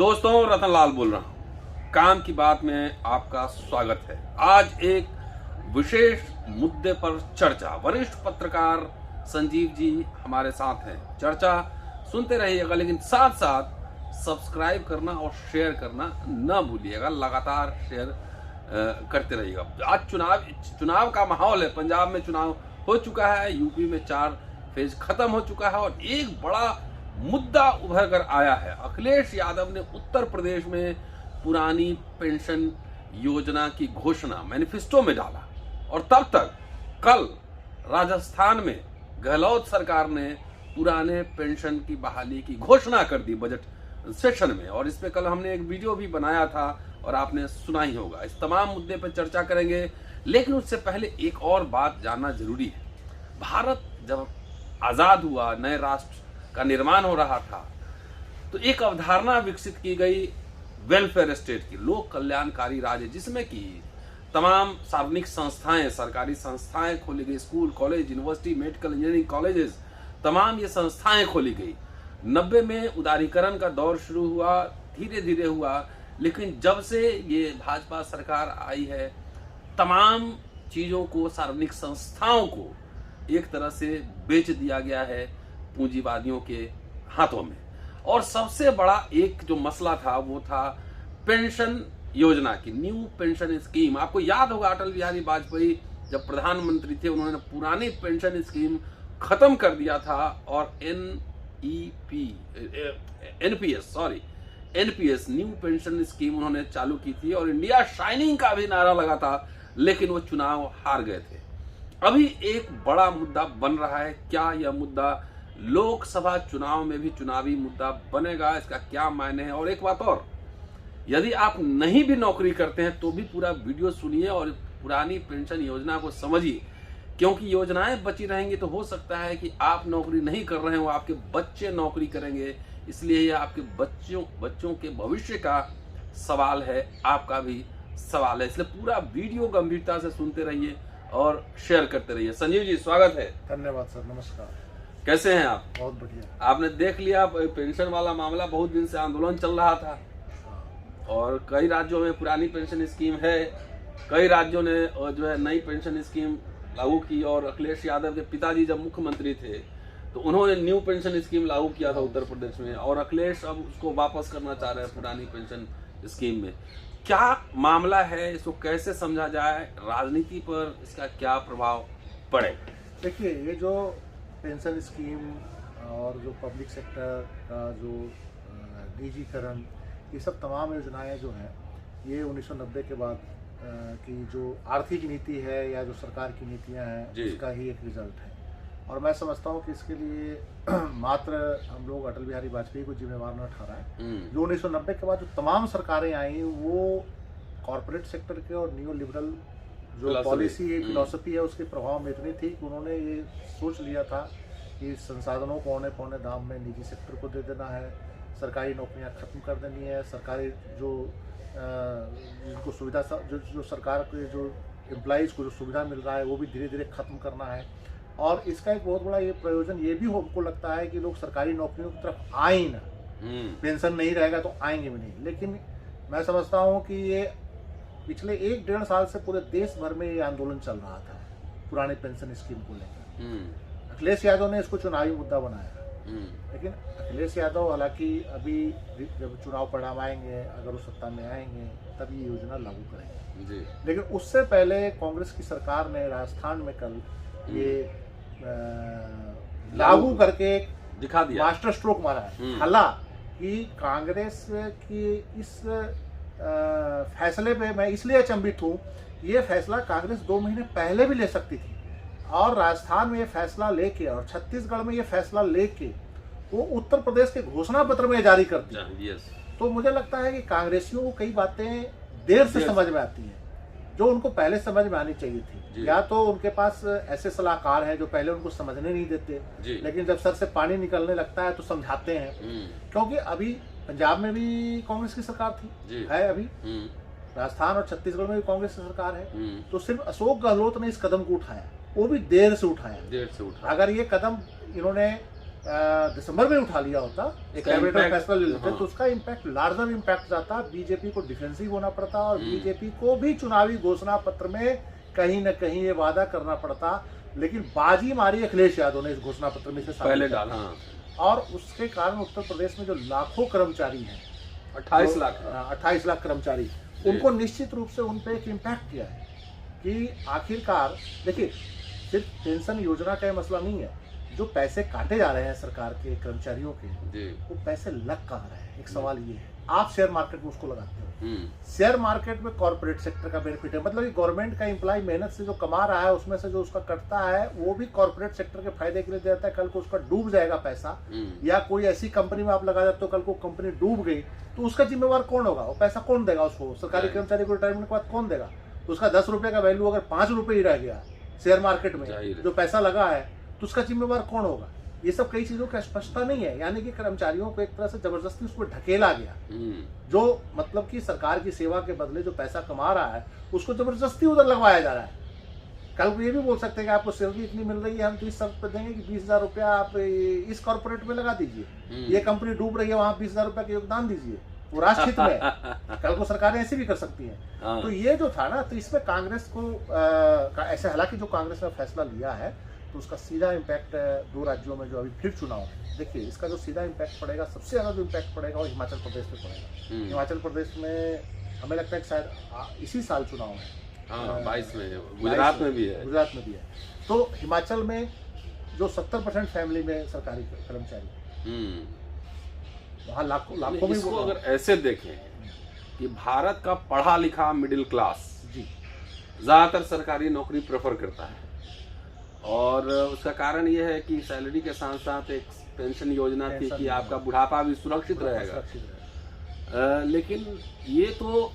दोस्तों, रतन लाल बोल रहा हूँ। काम की बात में आपका स्वागत है। आज एक विशेष मुद्दे पर चर्चा। वरिष्ठ पत्रकार संजीव जी हमारे साथ हैं। चर्चा सुनते रहिएगा, लेकिन साथ साथ सब्सक्राइब करना और शेयर करना न भूलिएगा। लगातार शेयर करते रहिएगा। आज चुनाव का माहौल है। पंजाब में चुनाव हो चुका है, यूपी में 4 फेज खत्म हो चुका है और एक बड़ा मुद्दा उभर कर आया है। अखिलेश यादव ने उत्तर प्रदेश में पुरानी पेंशन योजना की घोषणा मैनिफेस्टो में डाला और तब तक कल राजस्थान में गहलोत सरकार ने पुराने पेंशन की बहाली की घोषणा कर दी बजट सेशन में, और इस पे कल हमने एक वीडियो भी बनाया था और आपने सुना ही होगा। इस तमाम मुद्दे पर चर्चा करेंगे, लेकिन उससे पहले एक और बात जानना जरूरी है। भारत जब आजाद हुआ, नए राष्ट्र का निर्माण हो रहा था, तो एक अवधारणा विकसित की गई वेलफेयर स्टेट की, लोक कल्याणकारी राज्य, जिसमें कि तमाम सार्वजनिक संस्थाएं, सरकारी संस्थाएं खोली गई, school, college, university, medical, engineering colleges, तमाम ये संस्थाएं खोली गई। 90 में उदारीकरण का दौर शुरू हुआ, धीरे धीरे हुआ, लेकिन जब से ये भाजपा सरकार आई है, तमाम चीजों को, सार्वजनिक संस्थाओं को एक तरह से बेच दिया गया है पूंजीवादियों के हाथों में। और सबसे बड़ा एक जो मसला था वो था पेंशन योजना की, न्यू पेंशन स्कीम। आपको याद होगा अटल बिहारी वाजपेयी जब प्रधानमंत्री थे, उन्होंने पुरानी पेंशन स्कीम खत्म कर दिया था और एनपीएस न्यू पेंशन स्कीम उन्होंने चालू की थी और इंडिया शाइनिंग का भी नारा लगा था, लेकिन वो चुनाव हार गए थे। अभी एक बड़ा मुद्दा बन रहा है। क्या यह मुद्दा लोकसभा चुनाव में भी चुनावी मुद्दा बनेगा? इसका क्या मायने है? और एक बात और, यदि आप नहीं भी नौकरी करते हैं तो भी पूरा वीडियो सुनिए और पुरानी पेंशन योजना को समझिए, क्योंकि योजनाएं बची रहेंगी तो हो सकता है कि आप नौकरी नहीं कर रहे हो, आपके बच्चे नौकरी करेंगे। इसलिए यह आपके बच्चों के भविष्य का सवाल है, आपका भी सवाल है। इसलिए पूरा वीडियो गंभीरता से सुनते रहिए और शेयर करते रहिए। संजीव जी, स्वागत है। धन्यवाद सर, नमस्कार। कैसे हैं आप? बहुत बढ़िया। आपने देख लिया पेंशन वाला मामला, बहुत दिन से आंदोलन चल रहा था और कई राज्यों में पुरानी पेंशन स्कीम है, कई राज्यों ने जो है नई पेंशन स्कीम लागू की। और अखिलेश यादव के पिताजी जब मुख्यमंत्री थे तो उन्होंने न्यू पेंशन स्कीम लागू किया था उत्तर प्रदेश में, और अखिलेश अब उसको वापस करना चाह रहे हैं पुरानी पेंशन स्कीम में। क्या मामला है, इसको कैसे समझा जाए, राजनीति पर इसका क्या प्रभाव पड़ेगा? देखिए, ये जो पेंशन स्कीम और जो पब्लिक सेक्टर का जो निजीकरण, ये सब तमाम योजनाएं जो हैं, ये 1990 के बाद की जो आर्थिक नीति है या जो सरकार की नीतियां हैं, उसका ही एक रिजल्ट है। और मैं समझता हूँ कि इसके लिए मात्र हम लोग अटल बिहारी वाजपेयी को जिम्मेवार न ठहराएं। जो 1990 के बाद जो तमाम सरकारें आई, वो कॉरपोरेट सेक्टर के और न्यू लिबरल जो पॉलिसी फिलॉसफी है उसके प्रभाव में इतनी थी कि उन्होंने ये सोच लिया था कि संसाधनों को औने पौने दाम में निजी सेक्टर को दे देना है, सरकारी नौकरियां खत्म कर देनी है, सरकारी जो जिनको सुविधा, जो सरकार के जो एम्प्लॉइज़ को जो सुविधा मिल रहा है वो भी धीरे धीरे खत्म करना है। और इसका एक बहुत बड़ा ये प्रयोजन ये भी हमको लगता है कि लोग सरकारी नौकरियों की तरफ आए ही ना। पेंशन नहीं रहेगा तो आएंगे भी नहीं। लेकिन मैं समझता हूँ कि ये पिछले 1-1.5 साल से पूरे देश भर में ये आंदोलन चल रहा था पुराने पेंशन स्कीम को लेकर। अखिलेश यादव ने इसको चुनावी मुद्दा बनाया, लेकिन अखिलेश यादव हालांकि अभी जब चुनाव परिणाम आएंगे, अगर वो सत्ता में आएंगे तब ये योजना लागू करेंगे। लेकिन उससे पहले कांग्रेस की सरकार ने राजस्थान में कल ये लागू करके दिखा दिया, मास्टर स्ट्रोक मारा है। हालांकि कांग्रेस की इस फैसले पे मैं इसलिए अचंभित हूँ, ये फैसला कांग्रेस 2 महीने पहले भी ले सकती थी, और राजस्थान में ये फैसला लेके और छत्तीसगढ़ में ये फैसला लेके वो उत्तर प्रदेश के घोषणा पत्र में जारी करती। तो मुझे लगता है कि कांग्रेसियों को कई बातें देर से समझ में आती हैं जो उनको पहले समझ में आनी चाहिए थी। या तो उनके पास ऐसे सलाहकार हैं जो पहले उनको समझने नहीं देते, लेकिन जब सर से पानी निकलने लगता है तो समझाते हैं। क्योंकि अभी पंजाब में भी कांग्रेस की सरकार थी, है अभी राजस्थान और छत्तीसगढ़ में भी कांग्रेस की सरकार है। तो सिर्फ अशोक गहलोत ने इस कदम को उठाया, वो भी देर से उठाया। अगर ये कदम इन्होंने दिसंबर में उठा लिया होता, एक उसका कैबिनेट में impact, फैसला ले लेते, हाँ। तो उसका इम्पैक्ट लार्जर इम्पैक्ट जाता, बीजेपी को डिफेंसिव होना पड़ता और बीजेपी को भी चुनावी घोषणा पत्र में कहीं न कहीं ये वादा करना पड़ता। लेकिन बाजी मारी अखिलेश यादव ने इस घोषणा पत्र में से पहले शामिल डाला, किया। हाँ। और उसके कारण उत्तर प्रदेश में जो लाखों कर्मचारी हैं, 28 लाख। 28 लाख कर्मचारी, उनको निश्चित रूप से उन पे एक इम्पैक्ट किया है कि आखिरकार देखिए, सिर्फ पेंशन योजना का ये मसला नहीं है, जो पैसे काटे जा रहे हैं सरकार के कर्मचारियों के, जी। वो पैसे लग कहाँ रहे हैं। एक सवाल ये है, आप शेयर मार्केट में उसको लगाते हो, हम्म। शेयर मार्केट में कॉर्पोरेट सेक्टर का बेनिफिट है, मतलब कि गवर्नमेंट का एम्प्लॉय मेहनत से जो कमा रहा है उसमें से जो उसका कटता है वो भी कॉर्पोरेट सेक्टर के फायदे के लिए देता है। कल को उसका डूब जाएगा पैसा, या कोई ऐसी कंपनी में आप लगा देते हो, कल को कंपनी डूब गई तो उसका जिम्मेवार कौन होगा? वो पैसा कौन देगा उसको? सरकारी कर्मचारी को रिटायरमेंट के बाद कौन देगा? तो उसका 10 रुपए का वैल्यू अगर 5 रुपए ही रह गया शेयर मार्केट में, जो पैसा लगा है, तो उसका जिम्मेवार कौन होगा? ये सब कई चीजों की स्पष्टता नहीं है, यानी कि कर्मचारियों को एक तरह से जबरदस्ती उसको ढकेला गया। जो मतलब कि सरकार की सेवा के बदले जो पैसा कमा रहा है उसको जबरदस्ती उधर लगवाया जा रहा है। कल को ये भी बोल सकते हैं कि आपको सैलरी इतनी मिल रही है, हम तो इस शर्त पर देंगे कि 20,000 रुपया आप इस कॉर्पोरेट में लगा दीजिए, ये कंपनी डूब रही है वहां 20,000 रुपया का योगदान दीजिए, वो राष्ट्र हित में। कल को सरकारें ऐसे भी कर सकती हैं। तो ये जो था ना, तो इसमें कांग्रेस को ऐसे, हालांकि जो कांग्रेस ने फैसला लिया है तो उसका सीधा इम्पैक्ट 2 राज्यों में जो अभी फिर चुनाव है, देखिए इसका जो सीधा इम्पैक्ट पड़ेगा, सबसे ज्यादा जो इम्पैक्ट पड़ेगा वो हिमाचल प्रदेश में पड़ेगा। हिमाचल प्रदेश में हमें लगता है कि शायद इसी साल चुनाव है, 22 में, गुजरात में भी है। गुजरात में भी है। तो हिमाचल में जो 70% फैमिली में सरकारी कर्मचारी, वहाँ लाखों में। इसको अगर ऐसे देखें कि भारत का पढ़ा लिखा मिडिल क्लास जी ज्यादातर सरकारी नौकरी प्रेफर करता है, और उसका कारण यह है कि सैलरी के साथ साथ एक पेंशन योजना थी कि आपका बुढ़ापा भी सुरक्षित रहेगा। लेकिन ये तो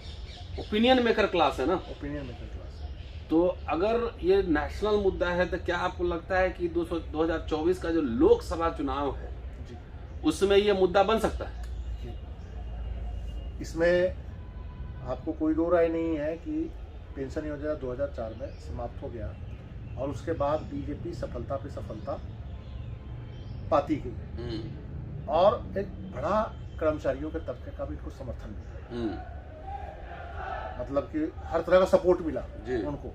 ओपिनियन मेकर क्लास है ना, ओपिनियन मेकर क्लास। तो अगर ये नेशनल मुद्दा है तो क्या आपको लगता है कि 2024 का जो लोकसभा चुनाव है जी, उसमें ये मुद्दा बन सकता है? इसमें आपको कोई दो राय नहीं है कि पेंशन योजना 2004 में समाप्त हो गया और उसके बाद बीजेपी सफलता पे सफलता पाती गई और एक बड़ा कर्मचारियों के तबके का भी इनको समर्थन मिला, मतलब कि हर तरह का सपोर्ट मिला उनको।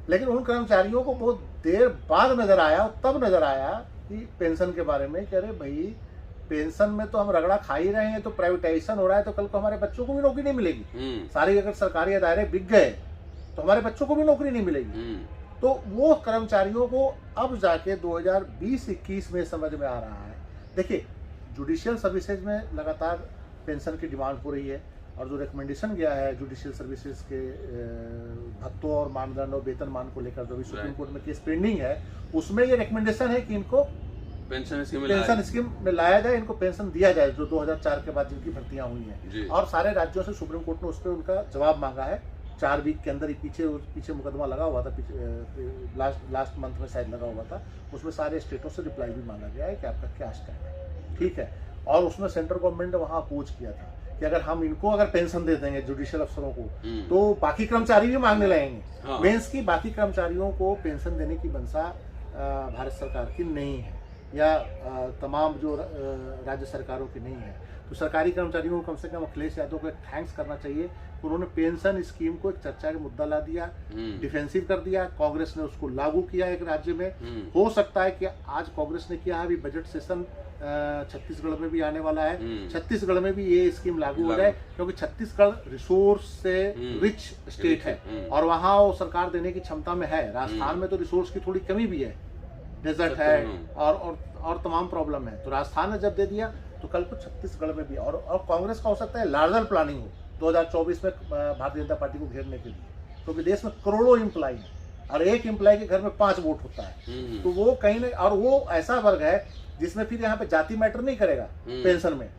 लेकिन उन कर्मचारियों को बहुत देर बाद नजर आया, तब नजर आया कि पेंशन के बारे में, कि अरे भाई पेंशन में तो हम रगड़ा खा ही रहे हैं, तो प्राइवेटाइजेशन हो रहा है, तो कल को हमारे बच्चों को भी नौकरी नहीं मिलेगी। सारे अगर सरकारी अदारे बिक गए तो हमारे बच्चों को भी नौकरी नहीं मिलेगी। तो वो कर्मचारियों को अब जाके 2020-21 में समझ में आ रहा है। देखिए, जुडिशियल सर्विसेज में लगातार पेंशन की डिमांड हो रही है, और जो रिकमेंडेशन गया है जुडिशियल सर्विसेज के भत्तों और मानदंड और वेतनमान को लेकर, जो भी सुप्रीम कोर्ट में केस पेंडिंग है, उसमें ये रिकमेंडेशन है कि इनको पेंशन स्कीम में लाया जाए, इनको पेंशन दिया जाए, जो 2004 के बाद जिनकी भर्तियां हुई हैं। और सारे राज्यों से सुप्रीम कोर्ट ने उस पर उनका जवाब मांगा है 4 वीक के अंदर ही। पीछे मुकदमा लगा हुआ था, लास्ट मंथ में शायद लगा हुआ था, उसमें सारे स्टेटों से रिप्लाई भी मांगा गया है कि आपका क्या स्टैंड है, ठीक है। और उसमें सेंट्रल गवर्नमेंट ने वहाँ अपोज किया था कि अगर हम इनको अगर पेंशन दे देंगे जुडिशियल अफसरों को, तो बाकी कर्मचारी भी मांगने लगेंगे। मेंस की बाकी कर्मचारियों को पेंशन देने की मंशा भारत सरकार की नहीं है, या तमाम जो राज्य सरकारों की नहीं है। तो सरकारी कर्मचारियों को कम से कम अखिलेश यादव को एक थैंक्स करना चाहिए, उन्होंने पेंशन स्कीम को एक चर्चा का मुद्दा ला दिया, डिफेंसिव कर दिया। कांग्रेस ने उसको लागू किया एक राज्य में। हो सकता है कि आज कांग्रेस ने किया है, अभी बजट सेशन छत्तीसगढ़ में भी आने वाला है, छत्तीसगढ़ में भी ये स्कीम लागू हो जाए, क्योंकि छत्तीसगढ़ रिसोर्स से रिच स्टेट है और वहाँ वो सरकार देने की क्षमता में है। राजस्थान में तो रिसोर्स की थोड़ी कमी भी है, डेजर्ट है और तमाम प्रॉब्लम है। तो राजस्थान ने जब दे दिया तो कल को छत्तीसगढ़ में भी, और कांग्रेस का हो सकता है लार्जर प्लानिंग हो 2024 में भारतीय जनता पार्टी को घेरने के लिए, क्योंकि देश में करोड़ों एम्प्लॉय हैं और एक एम्प्लॉय के घर में 5 वोट होता है। तो वो कहीं ना, और वो ऐसा वर्ग है जिसमें फिर यहाँ पे जाति मैटर नहीं करेगा पेंशन में,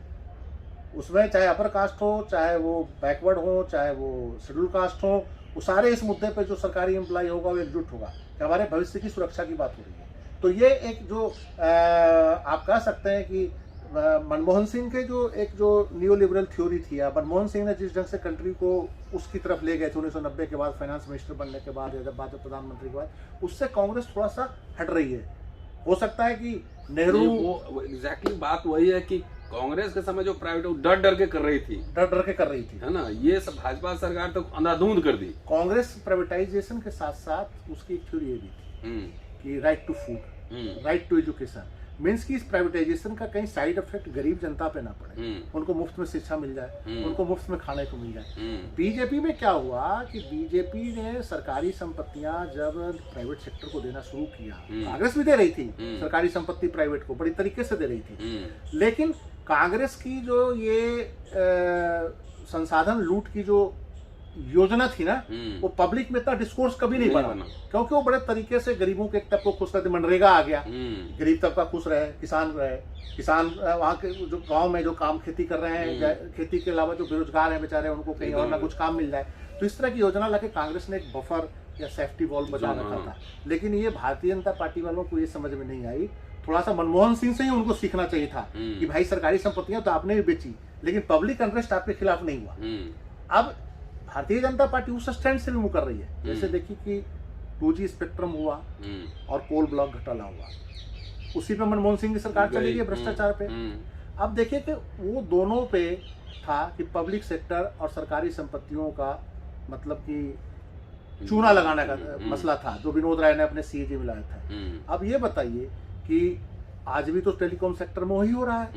उसमें चाहे अपर कास्ट हो, चाहे वो बैकवर्ड हो, चाहे वो शेड्यूल कास्ट हो, वो सारे इस मुद्दे पे जो सरकारी एम्प्लॉय होगा वो एकजुट होगा कि हमारे भविष्य की सुरक्षा की बात हो रही है। तो ये एक जो आप कह सकते हैं कि मनमोहन सिंह के जो एक जो न्यू लिबरल थ्योरी थी, या मनमोहन सिंह ने जिस ढंग से कंट्री को उसकी तरफ ले गए थे 1990 के बाद, फाइनेंस मिनिस्टर बनने के बाद या जब बाद प्रधानमंत्री के बाद, उससे कांग्रेस थोड़ा सा हट रही है। हो सकता है कि नेहरू वो एग्जैक्टली बात वही है कि कांग्रेस के समय जो प्राइवेट डर डर के कर रही थी, डर डर के कर रही थी, है ना, ये सब भाजपा सरकार तो अंधाधुंध कर दी। कांग्रेस प्राइवेटाइजेशन के साथ साथ उसकी एक थ्योरी ये भी थी कि right to food, right to education, means कि इस प्राइवेटाइजेशन का कहीं साइड इफेक्ट गरीब जनता पे ना पड़े, उनको मुफ्त में शिक्षा मिल जाए, उनको मुफ्त में खाने को मिल जाए। बीजेपी में क्या हुआ कि बीजेपी ने सरकारी संपत्तियां जब प्राइवेट सेक्टर को देना शुरू किया, कांग्रेस भी दे रही थी सरकारी संपत्ति प्राइवेट को, बड़ी तरीके से दे रही थी, लेकिन कांग्रेस की जो ये संसाधन लूट की जो योजना थी ना, वो पब्लिक में इतना डिस्कोर्स कभी नहीं बना, क्योंकि वो बड़े तरीके से गरीबों के एक तबको खुश करते, मनरेगा आ गया, गरीब तबका खुश रहे, किसान वहाँ के जो गांव में जो काम खेती कर रहे हैं, खेती के अलावा जो बेरोजगार हैं बेचारे, उनको कहीं और ना कुछ काम मिल जाए। तो इस तरह की योजना लाके कांग्रेस ने एक बफर या सेफ्टी वॉल बचा रखा था। लेकिन ये भारतीय जनता पार्टी वालों को ये समझ में नहीं आई, थोड़ा सा मनमोहन सिंह से ही उनको सीखना चाहिए था कि भाई सरकारी संपत्तियां तो आपने भी बेची, लेकिन पब्लिक इंटरेस्ट आपके खिलाफ नहीं हुआ। अब भारतीय जनता पार्टी उस स्टैंड से भी मुकर रही है। जैसे देखिए कि 2G स्पेक्ट्रम हुआ और कोल ब्लॉक घोटाला हुआ, उसी पे मनमोहन सिंह की सरकार चली गई भ्रष्टाचार पे। अब देखिए कि वो दोनों पे था कि पब्लिक सेक्टर और सरकारी संपत्तियों का मतलब कि चूना लगाने का मसला था, जो विनोद राय ने अपने CAG में लाया था। अब ये बताइए कि आज भी तो टेलीकॉम सेक्टर में वही हो रहा है,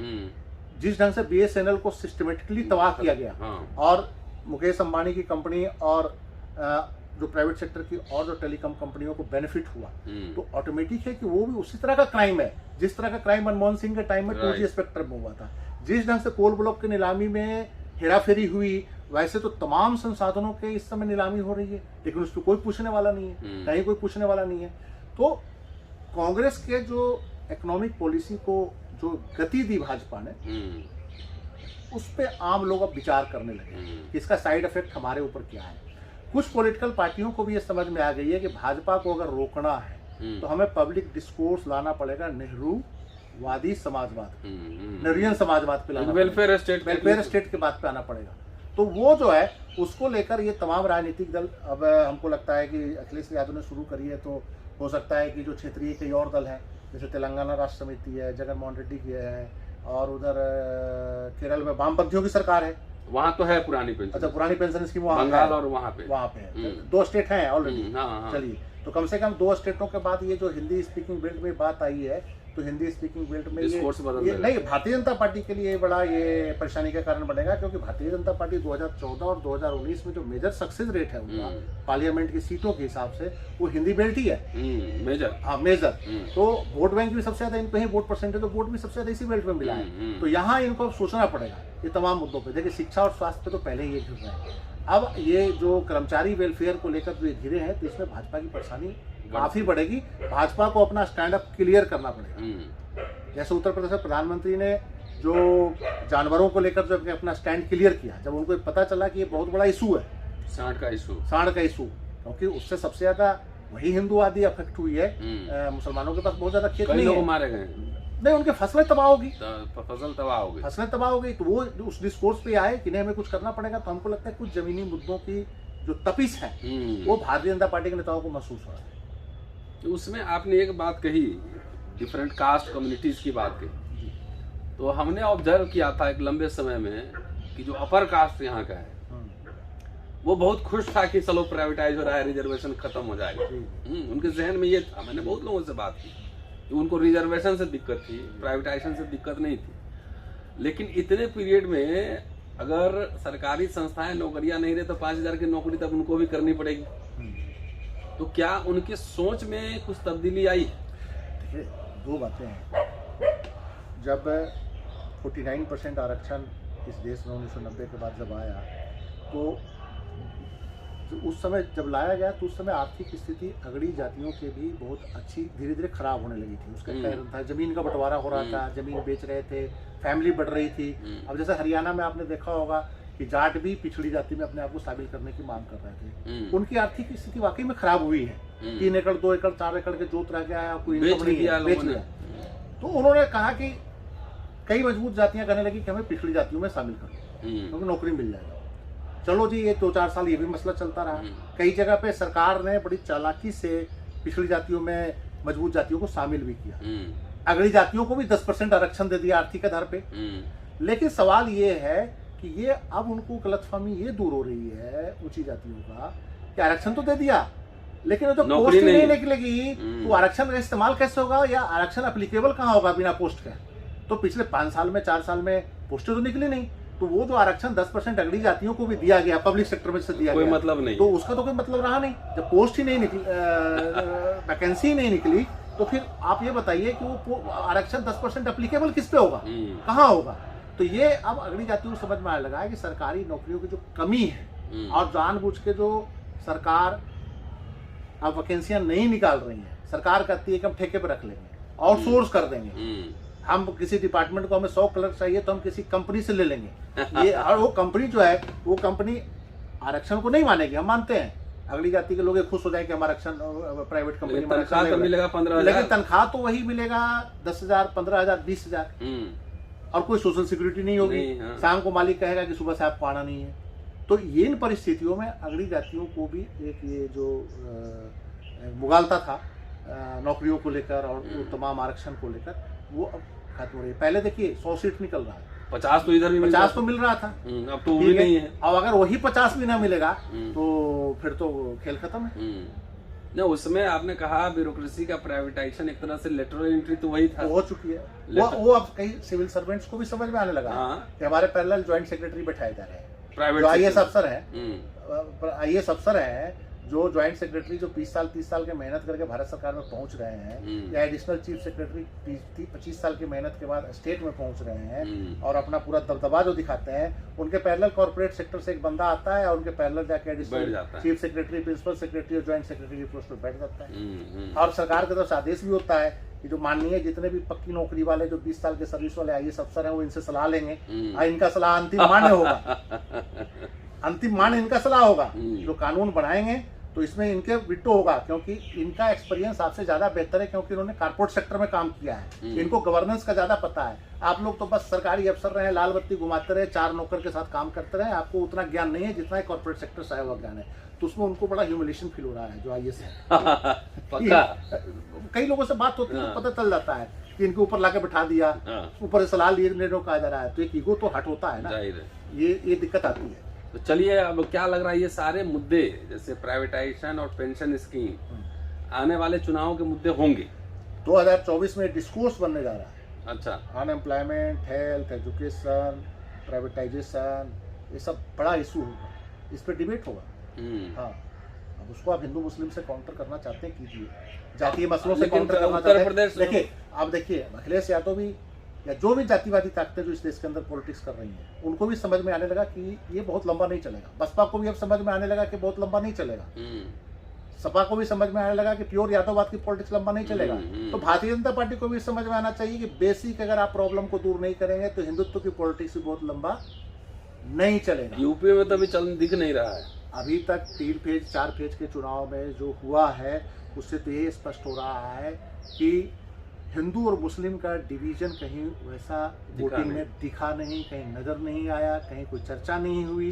जिस ढंग से BSNL को सिस्टमेटिकली तबाह किया गया और मुकेश अंबानी की कंपनी और जो प्राइवेट सेक्टर की और जो टेलीकॉम कंपनियों को बेनिफिट हुआ, तो ऑटोमेटिक है कि वो भी उसी तरह का क्राइम है जिस तरह का क्राइम मनमोहन सिंह के टाइम में 2G स्पेक्ट्रम में हुआ था। जिस ढंग से कोल ब्लॉक की नीलामी में हेराफेरी हुई, वैसे तो तमाम संसाधनों के इस समय नीलामी हो रही है, लेकिन उस पर कोई पूछने वाला नहीं है, कहीं कोई पूछने वाला नहीं है। तो कांग्रेस के जो इकोनॉमिक पॉलिसी को जो गति दी भाजपा ने, उस पे आम लोग अब विचार करने लगे कि इसका साइड इफेक्ट हमारे ऊपर क्या है। कुछ पॉलिटिकल पार्टियों को भी ये समझ में आ गई है कि भाजपा को अगर रोकना है तो हमें पब्लिक डिस्कोर्स लाना पड़ेगा नेहरूवादी समाजवाद, नेहरूवियन समाजवाद पे लाना, वेलफेयर स्टेट के बात पे आना पड़ेगा। तो वो जो है उसको लेकर ये तमाम राजनीतिक दल, अब हमको लगता है कि अखिलेश यादव ने शुरू करी है, तो हो सकता है कि जो क्षेत्रीय कई और दल हैं, जैसे तेलंगाना राष्ट्र समिति है, जगनमोहन रेड्डी की है, और उधर केरल में वामपंथियों की सरकार है, वहाँ तो है पुरानी पेंशन। अच्छा, पुरानी पेंशन स्कीम बंगाल और वहाँ पे है। 2 स्टेट हैं ऑलरेडी। चलिए, तो कम से कम 2 स्टेटों के बाद ये जो हिंदी स्पीकिंग बेल्ट में बात आई है, तो हिंदी स्पीकिंग बेल्ट में ये नहीं, भारतीय जनता पार्टी के लिए बड़ा ये परेशानी का कारण बनेगा, क्योंकि भारतीय जनता पार्टी 2014 और 2019 में जो मेजर सक्सेस रेट है उनका पार्लियामेंट की सीटों के हिसाब से, वो हिंदी बेल्ट ही है, मेजर। हाँ, मेजर। तो वोट बैंक भी सबसे ज्यादा इनको ही, वोट परसेंटेज तो वोट भी सबसे ज्यादा इसी बेल्ट में मिला है। तो यहाँ इनको सोचना पड़ेगा ये तमाम मुद्दों पर। देखिए, शिक्षा और स्वास्थ्य पे तो पहले ही ये घिर रहा है, अब ये जो कर्मचारी वेलफेयर को लेकर जो घिरे हैं, तो इसमें भाजपा की परेशानी काफी बढ़ेगी। भाजपा को अपना स्टैंड अप क्लियर करना पड़ेगा। जैसे उत्तर प्रदेश में प्रधानमंत्री ने जो जानवरों को लेकर जो अपना स्टैंड क्लियर किया, जब उनको पता चला कि ये बहुत बड़ा इशू है, सांड का इशू, क्योंकि उससे सबसे ज्यादा वही हिंदूवादी अफेक्ट हुई है। मुसलमानों के पास बहुत ज्यादा खेत नहीं है, मारे गए नहीं, उनके फसलें तबाह होगी, फसलें तबाह होगी। तो वो उस डिस्कोर्स पे आए कि नहीं हमें कुछ करना पड़ेगा। तो हमको लगता है कुछ जमीनी मुद्दों की जो तपिश है वो भारतीय जनता पार्टी के नेताओं को महसूस हो रहा है। तो उसमें आपने एक बात कही, डिफरेंट कास्ट कम्युनिटीज की बात कही, तो हमने ऑब्जर्व किया था एक लंबे समय में कि जो अपर कास्ट यहाँ का है वो बहुत खुश था कि चलो प्राइवेटाइज हो रहा है, रिजर्वेशन खत्म हो जाएगा। उनके जहन में ये था। मैंने बहुत लोगों से बात की कि उनको रिजर्वेशन से दिक्कत थी, प्राइवेटाइजेशन से दिक्कत नहीं थी। लेकिन इतने पीरियड में अगर सरकारी संस्थाएं नौकरियां नहीं रहे तो 5000 की नौकरी तब उनको भी करनी पड़ेगी। तो क्या उनकी सोच में कुछ तब्दीली आई? देखिए, 2 बातें हैं। जब 49% आरक्षण इस देश में 1990 के बाद जब आया, तो उस समय जब लाया गया तो उस समय आर्थिक स्थिति अगड़ी जातियों के भी बहुत अच्छी धीरे धीरे खराब होने लगी थी। उसका कारण था जमीन का बंटवारा हो रहा था, जमीन बेच रहे थे, फैमिली बढ़ रही थी। अब जैसे हरियाणा में आपने देखा होगा कि जाट भी पिछड़ी जाति में अपने आप को शामिल करने की मांग कर रहे थे। उनकी आर्थिक स्थिति वाकई में खराब हुई है। 3 एकड़ 2 एकड़ 4 एकड़ के जोत रह गया, कोई बेच लिया। तो उन्होंने कहा कि कई मजबूत जातियां कहने लगी कि हमें पिछड़ी जातियों में शामिल करो क्योंकि नौकरी मिल जाएगा। चलो जी, ये 2-4 साल ये भी मसला चलता रहा। कई जगह पे सरकार ने बड़ी चालाकी से पिछड़ी जातियों में मजबूत जातियों को शामिल भी किया, अगड़ी जातियों को भी 10% आरक्षण दे दिया आर्थिक आधार पे। लेकिन सवाल ये है कि ये अब उनको गलतफहमी ये दूर हो रही है ऊंची जातियों का कि आरक्षण तो दे दिया, लेकिन तो पोस्ट ही नहीं निकलेगी तो आरक्षण का इस्तेमाल कैसे होगा, या आरक्षण एप्लीकेबल कहाँ होगा बिना पोस्ट के। तो पिछले 5 साल में 4 साल में पोस्टें तो निकली नहीं, तो वो जो आरक्षण 10% अगड़ी जातियों को भी दिया गया पब्लिक सेक्टर में से दिया कोई गया, मतलब नहीं, तो उसका तो कोई मतलब रहा नहीं। जब पोस्ट ही नहीं निकली, वैकेंसी ही नहीं निकली, तो फिर आप ये बताइए कि वो आरक्षण 10% एप्लीकेबल किस पे होगा, कहाँ होगा। तो ये अब अगड़ी जातियों को समझ में आने लगा है कि सरकारी नौकरियों की जो कमी है और जानबूझ के जो सरकार अब वैकेंसियां नहीं निकाल रही है, सरकार कहती है कि हम ठेके पे रख लेंगे, आउटसोर्स कर देंगे, हम किसी डिपार्टमेंट को हमें 100 क्लर्क चाहिए तो हम किसी कंपनी से ले लेंगे ये, और वो कंपनी जो है वो कंपनी आरक्षण को नहीं मानेगी। हम मानते हैं अगली जाति के लोग ये खुश हो जाए कि हम आरक्षण प्राइवेट कंपनी में तनख्वाह तो मिलेगा 15,000, लेकिन तनख्वाह तो वही मिलेगा 10,000, 15,000, 20,000, और कोई सोशल सिक्योरिटी नहीं होगी। शाम को मालिक कहेगा कि सुबह से आपको आना नहीं है। तो ये इन परिस्थितियों में अगली जातियों को भी एक ये जो मुगालता था नौकरियों को लेकर और तमाम आरक्षण को लेकर, वो अब खत्म हो रही है। पहले देखिए 100 सीट निकल रहा है, 50 तो इधर भी 50 तो मिल रहा था, अब तो वो भी नहीं है। अब अगर वही 50 भी ना मिलेगा तो फिर तो खेल खत्म है। ना उसमें आपने कहा ब्यूरोक्रेसी का प्राइवेटाइजेशन, एक तरह से लेटरल एंट्री तो वही था, हो चुकी है। वो अब कई सिविल सर्वेंट्स को भी समझ में आने लगा कि हमारे पैरेलल ज्वाइंट सेक्रेटरी बैठाए जा रहे हैं, प्राइवेट आईएएस अफसर है, आईएएस अफसर है जो ज्वाइंट सेक्रेटरी जो 20 साल 30 साल के मेहनत करके भारत सरकार में पहुंच रहे हैं, या एडिशनल चीफ सेक्रेटरी 25 साल की मेहनत के बाद स्टेट में पहुंच रहे हैं और अपना पूरा दबदबा जो दिखाते हैं, उनके पैरेलल कॉर्पोरेट सेक्टर से एक बंदा आता है और उनके पैरेलल जाके additional chief secretary, principal secretary और ज्वाइंट सेक्रेटरी की पोस्ट पर बैठ जाता है। और सरकार की तरफ से आदेश भी होता है कि जो माननीय जितने भी पक्की नौकरी वाले जो 20 साल के सर्विस वाले आईएएस अफसर हैं वो इनसे सलाह लेंगे, इनका सलाह अंतिम मान्य होगा, अंतिम मान्य इनका सलाह होगा। जो कानून बनाएंगे तो इसमें इनके विटो होगा, क्योंकि इनका एक्सपीरियंस आपसे ज्यादा बेहतर है, क्योंकि इन्होंने कारपोरेट सेक्टर में काम किया है, इनको गवर्नेंस का ज्यादा पता है। आप लोग तो बस सरकारी अफसर रहे, लाल बत्ती घुमाते रहे, 4 नौकर के साथ काम करते रहे, आपको उतना ज्ञान नहीं है जितना कॉर्पोरेट सेक्टर से आया हुआ ज्ञान है। तो उसमें उनको बड़ा ह्यूमिलेशन फील हो रहा है जो आईएएस है। कई लोगों से बात होती है तो पता चल जाता है कि इनके ऊपर लाके बिठा दिया, ऊपर से सलाह लेने को कहा जा रहा है, तो एक ईगो तो हट होता है ना, ये दिक्कत आती है। तो चलिए, अब क्या लग रहा है ये सारे मुद्दे जैसे प्राइवेटाइजेशन और पेंशन स्कीम आने वाले चुनावों के मुद्दे होंगे? 2024 में डिस्कोर्स बनने जा रहा है। अच्छा, अनएम्प्लॉयमेंट, हेल्थ, एजुकेशन, प्राइवेटाइजेशन, ये सब बड़ा इशू होगा, इस पर डिबेट होगा। हाँ, अब उसको आप हिंदू मुस्लिम से काउंटर करना चाहते हैं कीजिए, जातीय मसलों से काउंटर करना चाहते हैं। देखिए आप देखिए अखिलेश यादव भी या जो भी जातिवादी ताकतें जो इस देश के अंदर पॉलिटिक्स कर रही हैं, उनको भी समझ में आने लगा कि ये बहुत लंबा नहीं चलेगा। बसपा को भी अब समझ में आने लगा कि बहुत लंबा नहीं चलेगा। सपा को भी समझ में आने लगा कि प्योर यादववाद की पॉलिटिक्स लंबा नहीं चलेगा। तो भारतीय जनता पार्टी को भी समझ में आना चाहिए कि बेसिक अगर आप प्रॉब्लम को दूर नहीं करेंगे तो हिंदुत्व की पॉलिटिक्स भी बहुत लंबा नहीं चलेगा। यूपी में तो अभी चल दिख नहीं रहा है। अभी तक 3 फेज 4 फेज के चुनाव में जो हुआ है उससे तो ये स्पष्ट हो रहा है कि हिंदू और मुस्लिम का डिवीजन कहीं वैसा वोटिंग में दिखा नहीं, कहीं नजर नहीं आया, कहीं कोई चर्चा नहीं हुई।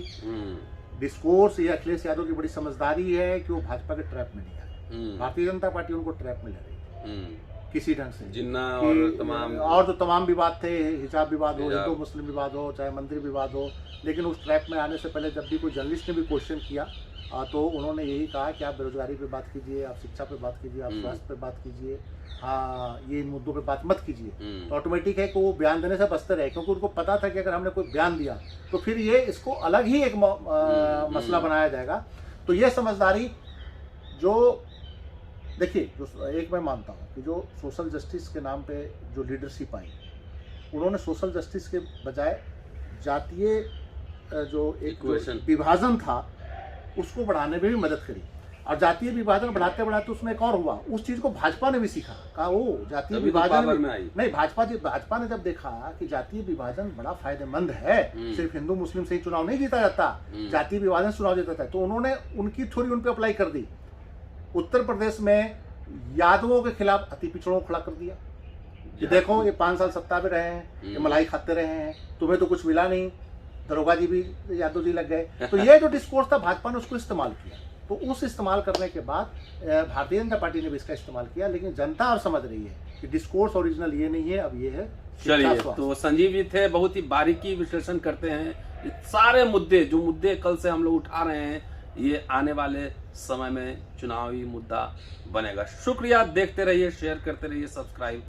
डिस्कोर्स ये अखिलेश यादव की बड़ी समझदारी है कि वो भाजपा के ट्रैप में नहीं आए। भारतीय जनता पार्टी उनको ट्रैप में ले रही किसी ढंग से, जिन्ना और जो तमाम विवाद थे, हिजाब विवाद हो, हिंदू मुस्लिम विवाद हो, चाहे मंदिर विवाद हो, लेकिन उस ट्रैप में आने से पहले जब भी कोई जर्नलिस्ट ने भी क्वेश्चन किया तो उन्होंने यही कहा कि आप बेरोजगारी पे बात कीजिए, आप शिक्षा पे बात कीजिए, आप स्वास्थ्य पे बात कीजिए, हाँ ये इन मुद्दों पे बात मत कीजिए। तो ऑटोमेटिक है कि वो बयान देने से बचते रहे, क्योंकि उनको पता था कि अगर हमने कोई बयान दिया तो फिर ये इसको अलग ही एक मसला बनाया जाएगा। तो ये समझदारी जो देखिए, जो एक मैं मानता हूँ कि जो सोशल जस्टिस के नाम पे जो लीडरशिप आई, उन्होंने सोशल जस्टिस के बजाय जातीय जो एक विभाजन था उसको बढ़ाने में भी मदद करी, और जातीय विभाजन बढ़ाते बढ़ाते उसमें एक और हुआ। उस चीज को भाजपा ने भी सीखा, कहा वो जातीय विभाजन नहीं, भाजपा ने जब देखा कि जातीय विभाजन बड़ा फायदेमंद है, सिर्फ हिंदू मुस्लिम से ही चुनाव नहीं जीता जाता, जातीय विभाजन चुनाव जीता था, तो उन्होंने उनकी थ्योरी उन पर अप्लाई कर दी। उत्तर प्रदेश में यादवों के खिलाफ अति पिछड़ों को खड़ा कर दिया कि देखो ये 5 साल सत्ता में रहे हैं, ये मलाई खाते रहे हैं, तुम्हें तो कुछ मिला नहीं, दरोगा जी भी यादव जी लग गए। तो ये जो डिस्कोर्स था भाजपा ने उसको इस्तेमाल किया तो उस इस्तेमाल करने के बाद भारतीय जनता पार्टी ने भी इसका इस्तेमाल किया, लेकिन जनता अब समझ रही है कि डिस्कोर्स ओरिजिनल ये नहीं है, अब ये है शिक्षा चलिए, स्वास्थ्य। तो संजीव जी थे, बहुत ही बारीकी विश्लेषण करते हैं। ये सारे मुद्दे जो मुद्दे कल से हम लोग उठा रहे हैं, ये आने वाले समय में चुनावी मुद्दा बनेगा। शुक्रिया, देखते रहिए, शेयर करते रहिए, सब्सक्राइब